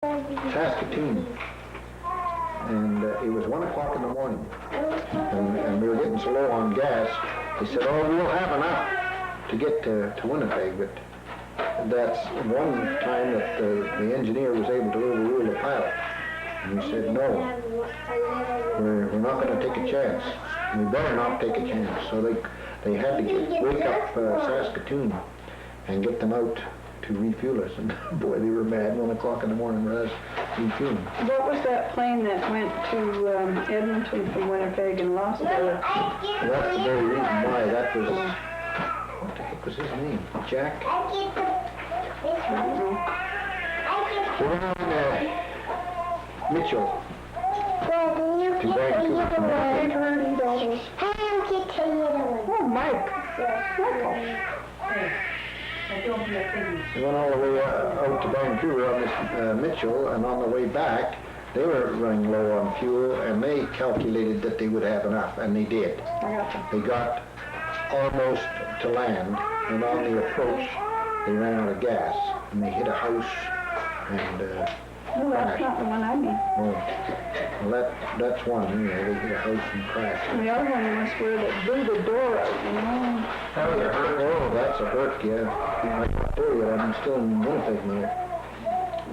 Saskatoon, and it was 1 o'clock in the morning, and we were getting so low on gas. They said, "Oh, we'll have enough to get to Winnipeg," but that's one time that the engineer was able to overrule the pilot, and we said, "No, we're not going to take a chance. We better not take a chance." So they had to wake up Saskatoon and get them out to refuel us, and boy, they were mad. 1 o'clock in the morning for us refueling. What was that plane that went to Edmonton from Winnipeg and lost it? That's the very reason why. That was, what the heck was his name? Jack? Mitchell. To Vancouver. Oh, Mike. They went all the way out to Vancouver on this Mitchell, and on the way back, they were running low on fuel, and they calculated that they would have enough, and they did. They got almost to land, and on the approach, they ran out of gas, and they hit a house, and no, that's not the one I mean. Oh, well, that's one. You know, they hit a house and crashed. And the other one was where they blew the door out, you know. That was a hurt. Oh, that's a hurt, yeah. I got there yet. I'm still in Winnipeg now.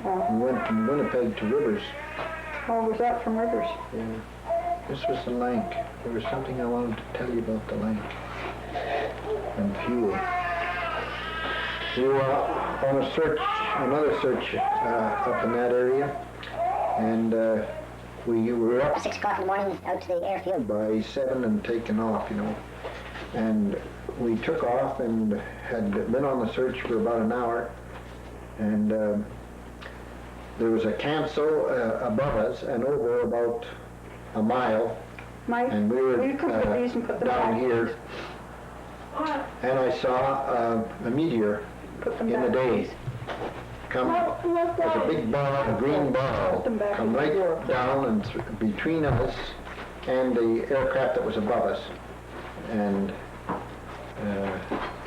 Oh. We went from Winnipeg to Rivers. Oh, was that from Rivers? Yeah. This was the Lank. There was something I wanted to tell you about the Lank and fuel. We were on a search, another search up in that area, and we were up 6 o'clock in the morning out to the airfield by 7 and taken off, you know. And we took off and had been on the search for about an hour, and there was a cancel above us and over about a mile, Mike, and we were you come put these and put them down back. here, and I saw a meteor in the day come as a big ball, a green ball, come right down and between us and the aircraft that was above us, and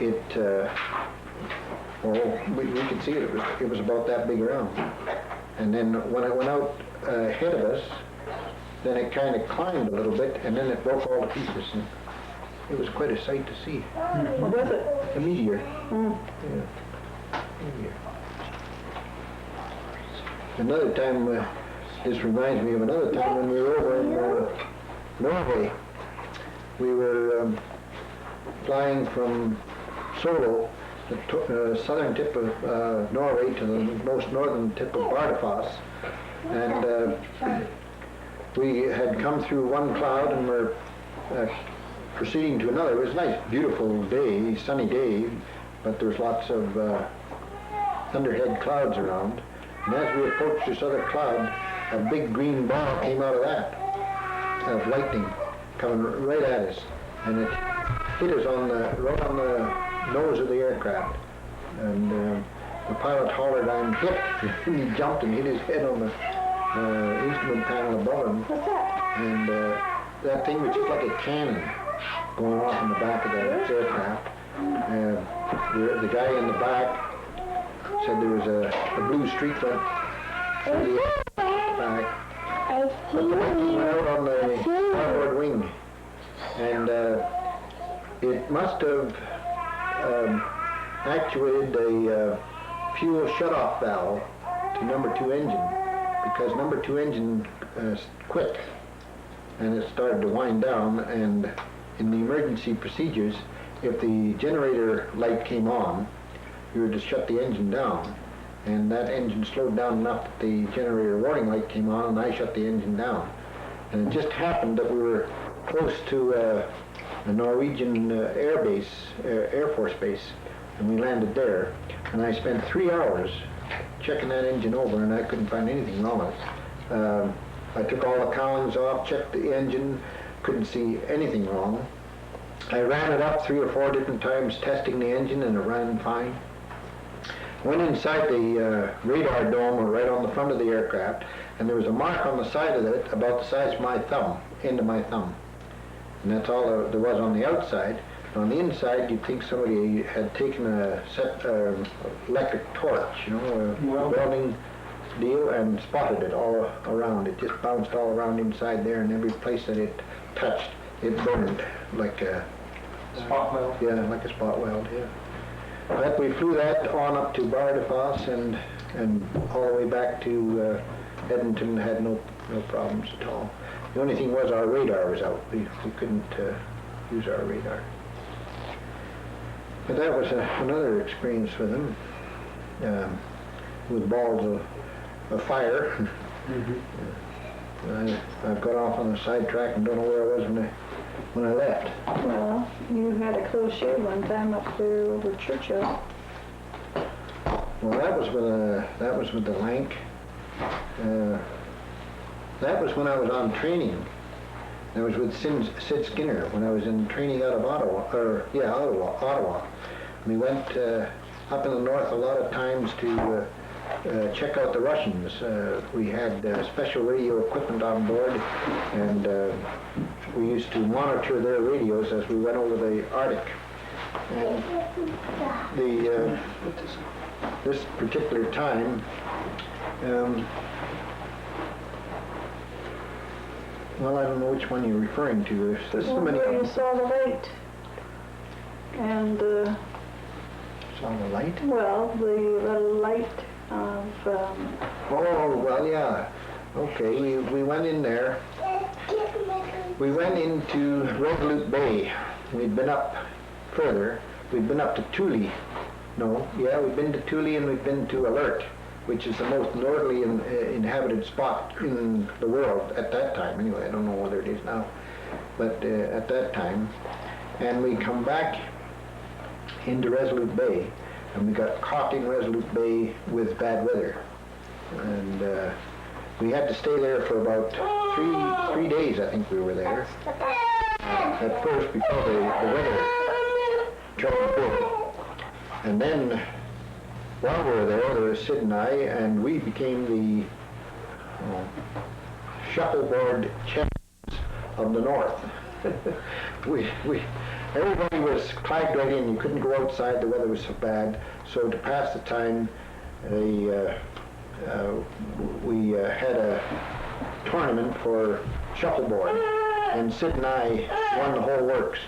we could see it. It was about that big around, and then when it went out ahead of us, then it kind of climbed a little bit, and then it broke all to pieces, and it was quite a sight to see. What was it? A meteor. Mm. Yeah. Meteor. Another time, this reminds me of another time when we were over in Norway. We were flying from Solo, the southern tip of Norway, to the most northern tip of Bardufoss, and we had come through one cloud and were proceeding to another. It was a nice, beautiful day, sunny day, but there was lots of thunderhead clouds around. And as we approached this other cloud, a big green ball came out of that, of lightning, coming right at us, and it hit us right on the nose of the aircraft. And the pilot hollered, "I'm hit," and he jumped and hit his head on the instrument panel above him. What's that? And that thing was just like a cannon going off in the back of the aircraft. The guy in the back said there was a blue streak went through the back. But the lightning went out on the starboard wing, and it must have actuated a fuel shutoff valve to number 2 engine, because number 2 engine quit, and it started to wind down. And in the emergency procedures, if the generator light came on, you were to shut the engine down, and that engine slowed down enough that the generator warning light came on, and I shut the engine down. And it just happened that we were close to a Norwegian Air Force base, and we landed there, and I spent 3 hours checking that engine over, and I couldn't find anything wrong with it. I took all the cowlings off, checked the engine, couldn't see anything wrong. I ran it up 3 or 4 different times testing the engine, and it ran fine. Went inside the radar dome right on the front of the aircraft, and there was a mark on the side of it about the size of my thumb, end of my thumb. And that's all there was on the outside. On the inside, you'd think somebody had taken a electric torch, you know, a welding deal and spotted it all around. It just bounced all around inside there, and every place that it touched, it burned like a Spot weld? Yeah, like a spot weld, yeah. But we flew that on up to Bardafoss and all the way back to Edmonton, had no problems at all. The only thing was our radar was out. We couldn't use our radar. But that was another experience with them, with balls of fire. I've got off on the sidetrack and don't know where I was when I left. Well, you had a close shave one time up there over Churchill. Well, that was with the Lank. That was when I was on training. That was with Sid Skinner when I was in training out of Ottawa. We went up in the north a lot of times to check out the Russians. We had special radio equipment on board, and we used to monitor their radios as we went over the Arctic. And this particular time, well, I don't know which one you're referring to. There's so many. Where you saw the light. And Saw the light? well, the little light of Oh, well, yeah. Okay, we went in there. We went into Resolute Bay. We'd been up further. We'd been up to Thule. We've been to Thule and we've been to Alert, which is the most northerly inhabited spot in the world at that time. Anyway, I don't know whether it is now, but at that time. And we come back into Resolute Bay, and we got caught in Resolute Bay with bad weather. And we had to stay there for about three days, I think we were there. At first, before the weather turned good. And then, while we were there was Sid and I, and we became the shuffleboard champions of the North. Everybody was clagged right in. You couldn't go outside. The weather was so bad. So to pass the time, we had a tournament for shuffleboard, and Sid and I won the whole works.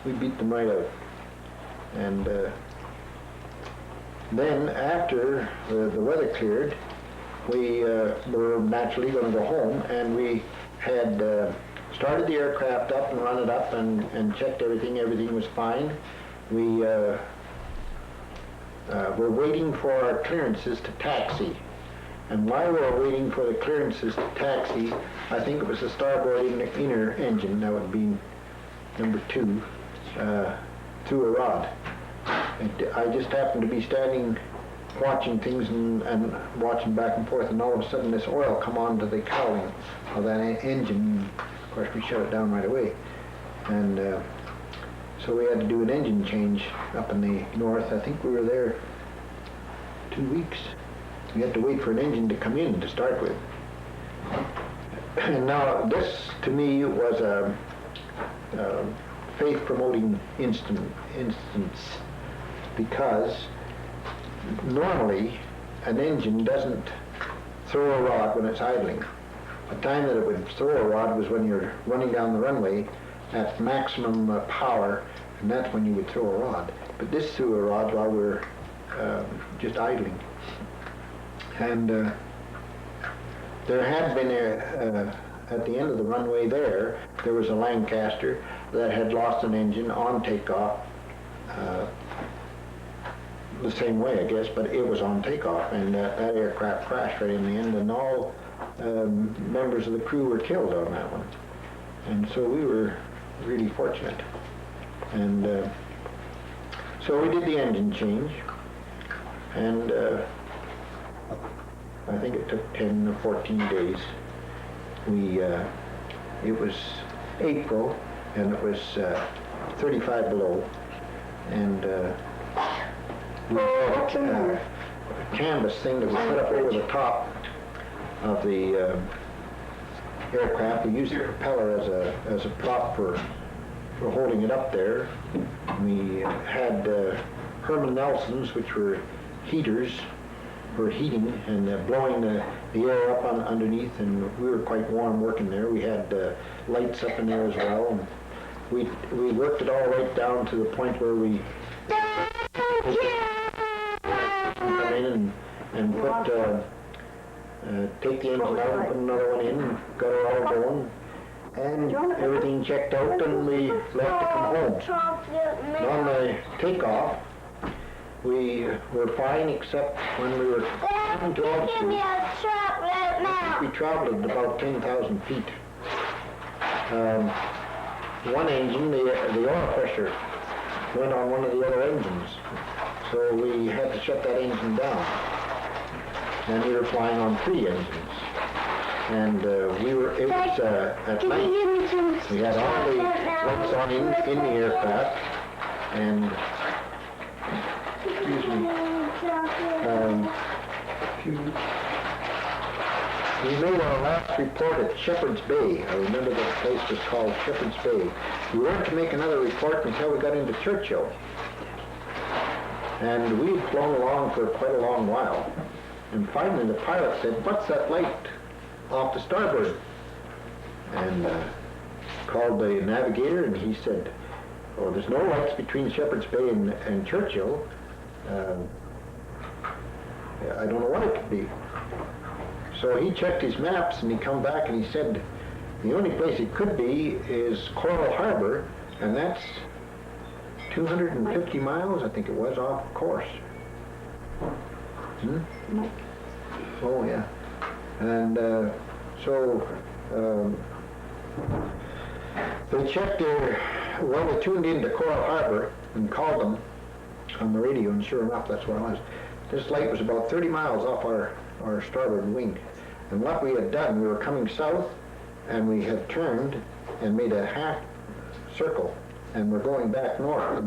We beat them right out. And then after the weather cleared, we were naturally going to go home, and we had started the aircraft up and run it up and checked everything. Everything was fine. We were waiting for our clearances to taxi. And while we were waiting for the clearances to taxi, I think it was the starboard inner engine, that would be number 2, through a rod. I just happened to be standing watching things and watching back and forth, and all of a sudden this oil come onto the cowling of that engine. Of course, we shut it down right away. And so we had to do an engine change up in the north. I think we were there 2 weeks. We had to wait for an engine to come in to start with. And now this, to me, was a faith-promoting instance, because normally an engine doesn't throw a rod when it's idling. The time that it would throw a rod was when you're running down the runway at maximum power, and that's when you would throw a rod. But this threw a rod while we were just idling. And there had been at the end of the runway there was a Lancaster that had lost an engine on takeoff, the same way, I guess, but it was on takeoff, and that aircraft crashed right in the end, and all members of the crew were killed on that one. And so we were really fortunate. And so we did the engine change, and I think it took 10 or 14 days. It was April, and it was 35 below, and we had a canvas thing that we put up over the top of the aircraft. We used the propeller as a prop for holding it up there. We had Herman Nelsons, which were heaters, for heating and blowing the air up underneath, and we were quite warm working there. We had lights up in there as well. And we worked it all right down to the point where we come in and put take the engine out and put another one in, and got it all going, and everything checked out, and we left to come home. And on the takeoff, we were fine except when we were coming to altitude. We traveled at about 10,000 feet. One engine, the oil pressure went on one of the other engines, so we had to shut that engine down. And we were flying on 3 engines. And it was at night. We had all the lights on in the aircraft, and excuse me. We made our last report at Shepherd's Bay. I remember that place was called Shepherd's Bay. We weren't to make another report until we got into Churchill. And we had flown along for quite a long while. And finally the pilot said, "What's that light off the starboard?" And called the navigator, and he said, "Oh, there's no lights between Shepherd's Bay and Churchill. I don't know what it could be." So he checked his maps, and he come back and he said, "The only place it could be is Coral Harbor, and that's 250 miles, I think it was, off course." Oh, yeah. And so they checked they tuned into Coral Harbor and called them on the radio, and sure enough, that's what it was. This light was about 30 miles off our starboard wing. And what we had done, we were coming south, and we had turned and made a half circle, and we're going back north.